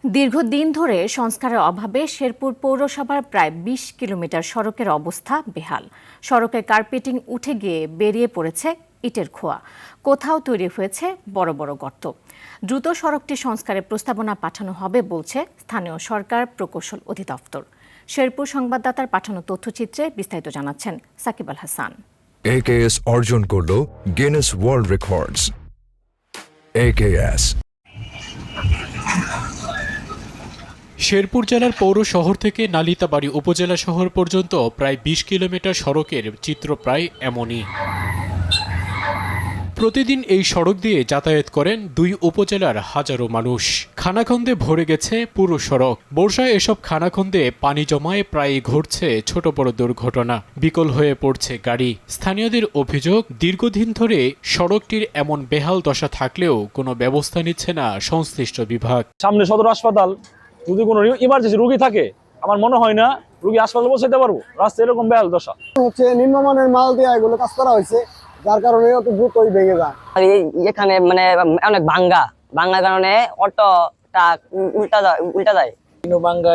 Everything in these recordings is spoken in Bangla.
দীর্ঘদিন ধরে সংস্কারের অভাবে শেরপুর পৌরসভার প্রায় ২০ কিলোমিটার সড়কের অবস্থা বেহাল। সড়কের কার্পেটিং উঠে গিয়ে বেরিয়ে পড়েছে ইটের খোয়া, কোথাও তৈরি হয়েছে বড় বড় গর্ত। দ্রুত সড়কটি সংস্কারের প্রস্তাবনা পাঠানো হবে বলছে স্থানীয় সরকার প্রকৌশল অধিদপ্তর। শেরপুর সংবাদদাতার পাঠানো তথ্যচিত্রে বিস্তারিত জানাচ্ছেন সাকিব আল হাসান। AKS অর্জন করল Guinness world records. AKS Sherpur জেলার পৌর শহর থেকে নালিতাবাড়ী উপজেলা শহর পর্যন্ত প্রায় ২০ কিলোমিটার সড়কের চিত্র প্রায় এমনই। প্রতিদিন এই সড়ক দিয়ে যাতায়াত করেন দুই উপজেলার হাজারো মানুষ। খানাখন্দে ভরে গেছে পুরো সড়ক। বর্ষায় এসব খানাখন্দে পানি জমায় প্রায়ই ঘটছে ছোট বড় দুর্ঘটনা, বিকল হয়ে পড়ছে গাড়ি। স্থানীয়দের অভিযোগ, দীর্ঘদিন ধরে সড়কটির এমন বেহাল দশা থাকলেও কোনো ব্যবস্থা নিচ্ছে না সংশ্লিষ্ট বিভাগ। সামনে সদর হাসপাতাল, যদি কোনো ইমার্জেন্সি রোগী থাকে আমার মনে হয় না রোগী হাসপাতালে পৌঁছাতে পারবো। রাস্তা এরকম বেহাল দশা হচ্ছে, নিম্নমানের মাল দিয়ে এগুলো কাজ করা হয়েছে, যার কারণে অত দ্রুতই ভেঙে যায়। এখানে মানে অনেক ভাঙ্গার কারণে অটোটা উল্টা যায়। ভাঙ্গা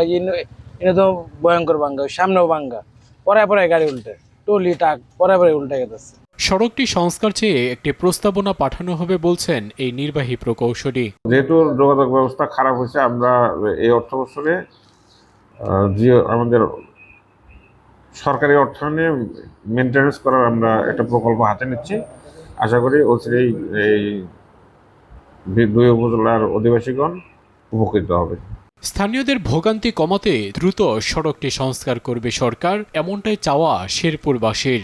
এটা তো ভয়ঙ্কর ভাঙ্গা, সামনেও ভাঙ্গা, পরে গাড়ি উল্টে, টলি টাক পরে উল্টে গেছে। সড়কটি সংস্কার চেয়ে একটি প্রস্তাবনা পাঠানো হবে বলছেন এই নির্বাহী প্রকৌশলী। যেহেতু যোগাযোগ ব্যবস্থা খারাপ হয়েছে, আমরা এই অর্থ বছরে যে আমাদের সরকারি অর্থায়নে মেনটেন্যান্স করার আমরা একটা প্রকল্প হাতে নিচ্ছি। আশা করি অচিরেই এই দুই উপজেলার অধিবাসীগণ উপকৃত হবে। স্থানীয়দের ভোগান্তি কমাতে দ্রুত সড়কটি সংস্কার করবে সরকার, এমনটাই চাওয়া শেরপুরবাসীর।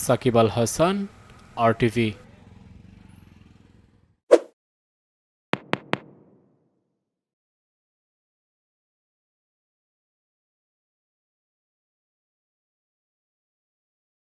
সাকিব আল হাসান, RTV।